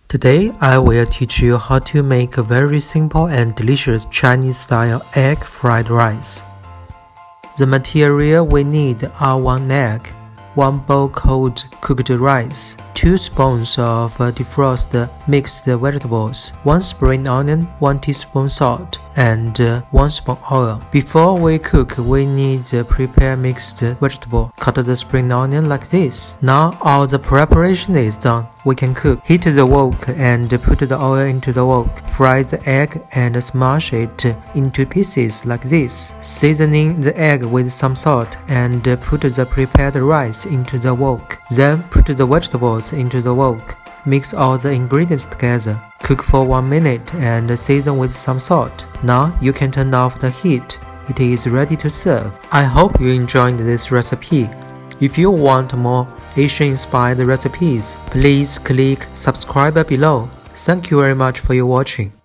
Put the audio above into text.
Today, I will teach you how to make a very simple and delicious Chinese-style egg fried rice. The material we need are 1 egg, 1 bowl cold cooked rice, 2 spoons of defrosted mixed vegetables, 1 spring onion, 1 teaspoon salt, and 1 spoon oil. Before we cook, we need to prepare mixed vegetable. Cut the spring onion like this. Now all the preparation is done. We can cook. Heat the wok and put the oil into the wok. Fry the egg and smash it into pieces like this. Seasoning the egg with some salt and put the prepared rice into the wok. Then put the vegetables into the wok. Mix all the ingredients together. Cook for 1 minute and season with some salt. Now you can turn off the heat. It is ready to serve. I hope you enjoyed this recipe. If you want more Asian-inspired recipes, please click subscribe below. Thank you very much for your watching.